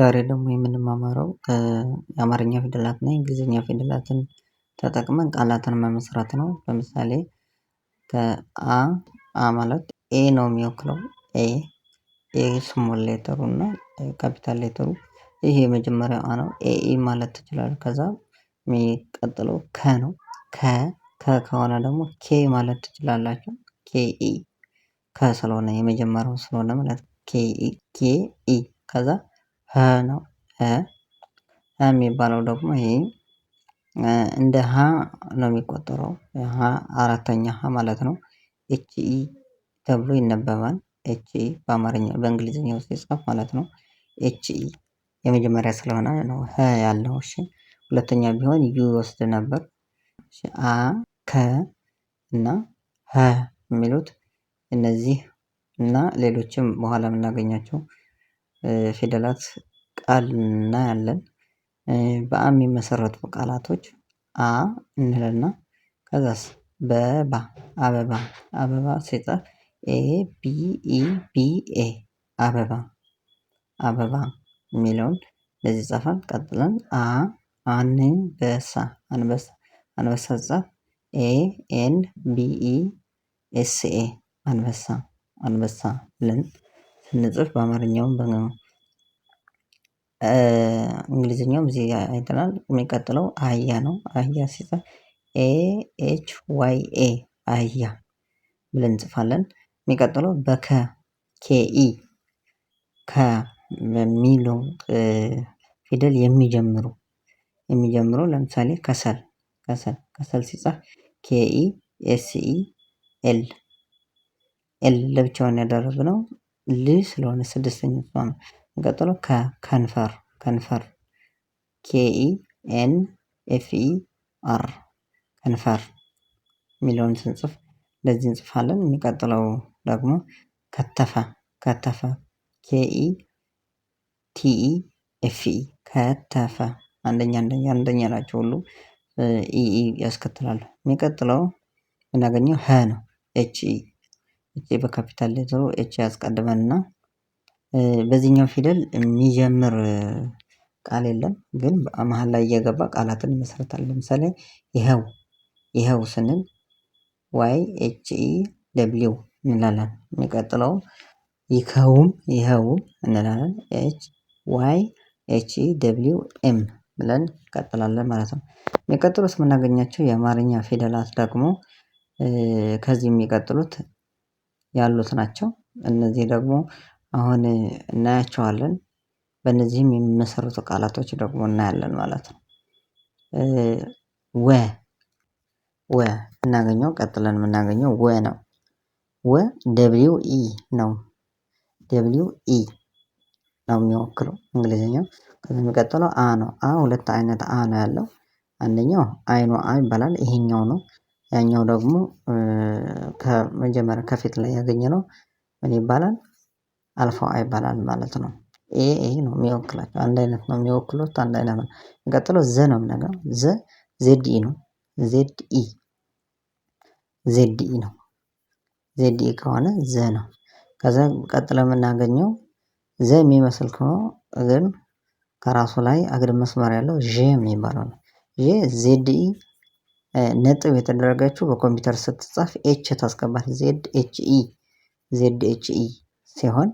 ዛሬ ደግሞ የምንማማረው የአማርኛ ፊደላትና የእንግሊዝኛ ፊደላትን ተጠቅመን ቃላትን መመስረት ነው። ለምሳሌ ከአ ማለት ኤ ነው የሚወክለው ኤ ስሞል ሌተሩ እና ካፒታል ሌተሩ ይሄ የመጀመሪያው አ ነው። ኤ ማለት ትችላለህ። ከዛ የሚቀጥለው ከ ነው። ከ ከሆነ ደግሞ ኬ ማለት ትችላላችሁ። ኬ ኢ ከ ስለሆነ የመጀመሪያው ስለሆነ ማለት ኬ ኢ ከዛ ሀ ነው። ሀ የሚባለው ደግሞ ይሄ እንደ ሀ ነው የሚቆጠረው። ሀ አራተኛ ሀ ማለት ነው። ኤች ኢ ተብሎ ይነበባል። ኤች ኢ በአማርኛ በእንግሊዝኛ ውስጥ ይጻፍ ማለት ነው። ኤች ኢ የመጀመሪያ ስለሆነ ነው ሀ ያልነው። እሺ ሁለተኛ ቢሆን ዩ ይወስድ ነበር። አ ከ እና ሀ የሚሉት እነዚህ እና ሌሎችም በኋላ የምናገኛቸው ፊደላት ቃል እናያለን። በአ የሚመሰረቱ ቃላቶች አ እንልና ከዛስ በባ አበባ አበባ ሲጻፍ ኤ ቢ ኢ ቢ ኤ አበባ አበባ የሚለውን እንደዚህ ይጻፋል። ቀጥለን አንበሳ አንበሳ አንበሳ ሲጻፍ ኤ ኤን ቢ ኢ ኤስ ኤ አንበሳ አንበሳ ብለን ስንጽፍ በአማርኛውም እንግሊዝኛውም እዚህ አይተናል። የሚቀጥለው አህያ ነው። አህያ ሲጻፍ ኤ ኤች ዋይ ኤ አህያ ብለን እንጽፋለን። የሚቀጥለው በከ ኬ ኢ ከ በሚለው ፊደል የሚጀምሩ ለምሳሌ ከሰል ከሰል ሲጻፍ ኬ ኢ ኤስ ኢ ኤል ኤል ለብቻውን ያደረግነው ል ስለሆነ ስድስተኛው እሷ ነው። የሚቀጥለው ከከንፈር ከንፈር ኬ ኢ ኤን ኤፍ ኢ አር ከንፈር የሚለውን ስንጽፍ እንደዚህ እንጽፋለን። የሚቀጥለው ደግሞ ከተፈ ከተፈ ኬ ኢ ቲ ኢ ኤፍ ኢ ከተፈ አንደኛ አንደኛ ናቸው ሁሉ ኢ ኢ ያስከትላሉ። የሚቀጥለው የምናገኘው ሀ ነው። ኤች ኢ በካፒታል ሌተሩ ኤች ያስቀድመንና በዚህኛው ፊደል የሚጀምር ቃል የለም። ግን መሃል ላይ እየገባ ቃላትን ይመሰርታል። ለምሳሌ ይኸው ስንል ዋይ ኤች ኢ ደብሊው እንላለን። የሚቀጥለው ይኸውም እንላለን። ኤች ዋይ ኤች ኢ ደብሊው ኤም ብለን እንቀጥላለን ማለት ነው። የሚቀጥሉት የምናገኛቸው የአማርኛ ፊደላት ደግሞ ከዚህ የሚቀጥሉት ያሉት ናቸው። እነዚህ ደግሞ አሁን እናያቸዋለን። በእነዚህም የሚመሰርቱ ቃላቶች ደግሞ እናያለን ማለት ነው። ወ ቀጥለን የምናገኘው ወ ነው። ወ ደብሊው ኢ ነው። ደብሊው ኢ ነው የሚወክለው እንግሊዝኛው። ከዚህ የሚቀጥለው አ ነው። ሁለት አይነት አ ነው ያለው። አንደኛው አይኑ አ ይባላል። ይሄኛው ነው። ያኛው ደግሞ ከመጀመሪያ ከፊት ላይ ያገኘነው ምን ይባላል? አልፋው አ ይባላል ማለት ነው። ይሄ ነው የሚወክላቸው። አንድ አይነት ነው የሚወክሉት። አንድ አይነት ነው። የሚቀጥለው ዘ ነው የምናገኘው። ዜድ ኢ ነው። ዜድ ኢ ነው። ዜድ ኢ ከሆነ ዘ ነው። ከዛ ቀጥለን የምናገኘው ዘ የሚመስል ከሆነ ግን ከራሱ ላይ አግድም መስመር ያለው ዤ የሚባለው ነው። ዜድ ኢ ነጥብ የተደረገችው በኮምፒውተር ስትጻፍ ኤች ታስገባል። ዜድ ኤች ኢ ሲሆን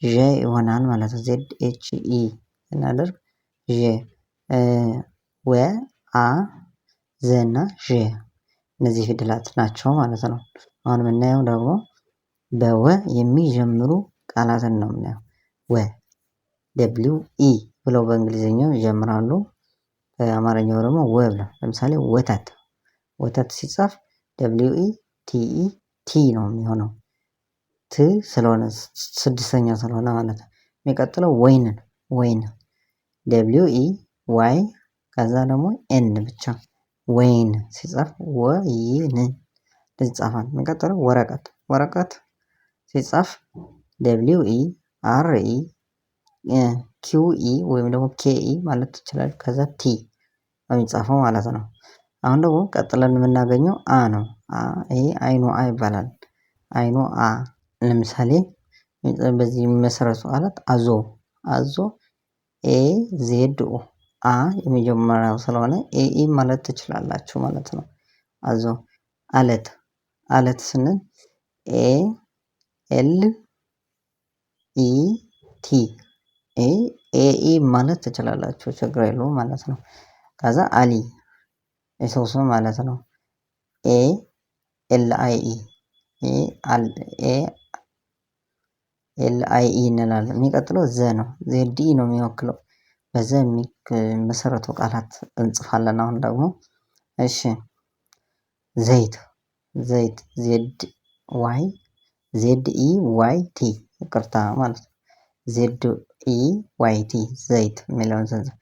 ዤ ይሆናል ማለት ነው። ዜድ ኤች ኢ ስናደርግ ዤ ወ አ ዘ እና ዤ እነዚህ ፊደላት ናቸው ማለት ነው። አሁን የምናየው ደግሞ በወ የሚጀምሩ ቃላትን ነው የምናየው። ወ ደብሊው ኢ ብለው በእንግሊዝኛው ይጀምራሉ። በአማርኛው ደግሞ ወ ብለው ለምሳሌ ወተት ሲጻፍ ደብሊው ኢ ቲ ኢ ቲ ነው የሚሆነው። ት ስለሆነ ስድስተኛ ስለሆነ ማለት ነው። የሚቀጥለው ወይን ደብሊው ኢ ዋይ ከዛ ደግሞ ኤን ብቻ ወይን ሲጻፍ ወይን ይጻፋል። የሚቀጥለው ወረቀት ሲጻፍ ደብሊው ኢ አር ኢ ኪው ኢ ወይም ደግሞ ኬ ኢ ማለት ትችላለህ። ከዛ ቲ የሚጻፈው ማለት ነው። አሁን ደግሞ ቀጥለን የምናገኘው አ ነው። ይሄ አይኑ አ ይባላል። አይኑ አ ለምሳሌ በዚህ የሚመሰረቱ ቃላት አዞ ኤ ዜድ ኦ አ የመጀመሪያው ስለሆነ ኤኢ ማለት ትችላላችሁ ማለት ነው። አዞ አለት አለት ስንል ኤ ኤል ኢ ቲ ኤኢ ማለት ትችላላችሁ ችግር የለውም ማለት ነው። ከዛ አሊ የሰው ስም ማለት ነው። ኤ ኤል አይ ኢ ኤ ኤል አይ ኢ እንላለን። የሚቀጥለው ዘ ነው። ዜድ ኢ ነው የሚወክለው። በዘ የሚመሰረቱ ቃላት እንጽፋለን። አሁን ደግሞ እሺ ዘይት ዘይት ዜድ ዋይ ዜድ ኢ ዋይ ቲ ይቅርታ ማለት ነው። ዜድ ኢ ዋይ ቲ ዘይት የሚለውን ስንጽፍ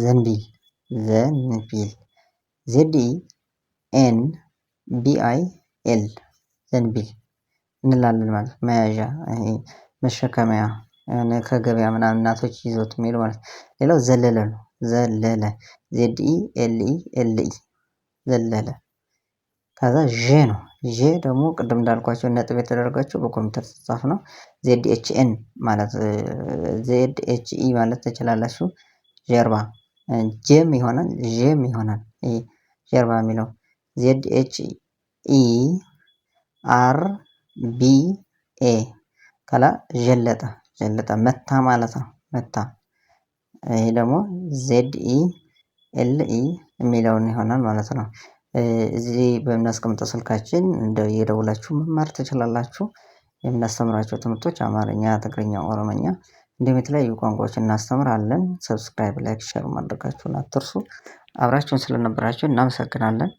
ዘንቢል ዘንቢል ዜድ ኢ ኤን ቢ አይ ኤል ዘንቢል እንላለን ማለት ነው። መያዣ መሸከሚያ ከገበያ ምናምን እናቶች ይዘውት የሚሄዱ ማለት ነው። ሌላው ዘለለ ነው። ዘለለ ዜድ ኢ ኤል ኢ ኤል ኢ ዘለለ። ከዛ ዠ ነው። ዠ ደግሞ ቅድም እንዳልኳቸው ነጥብ የተደረጋቸው በኮምፒውተር ሲጻፍ ነው። ዜድ ኤች ኤን ማለት ዜድ ኤች ኢ ማለት ትችላላችሁ። ጀርባ ጄም ይሆናል ዤም ይሆናል። ጀርባ የሚለው ዜድ ኤች ኢ አር ቢ ኤ ከላ ዠለጠ ዠለጠ መታ ማለት ነው። መታ ይሄ ደግሞ ዜድ ኢ ኤል ኢ የሚለውን ይሆናል ማለት ነው። እዚህ በምናስቀምጠው ስልካችን እንደ የደውላችሁ መማር ትችላላችሁ። የምናስተምራቸው ትምህርቶች አማርኛ፣ ትግርኛ፣ ኦሮምኛ እንዲሁም የተለያዩ ቋንቋዎችን እናስተምራለን። ሰብስክራይብ፣ ላይክ፣ ሼር ማድረጋችሁን አትርሱ። አብራችሁን ስለነበራችሁ እናመሰግናለን።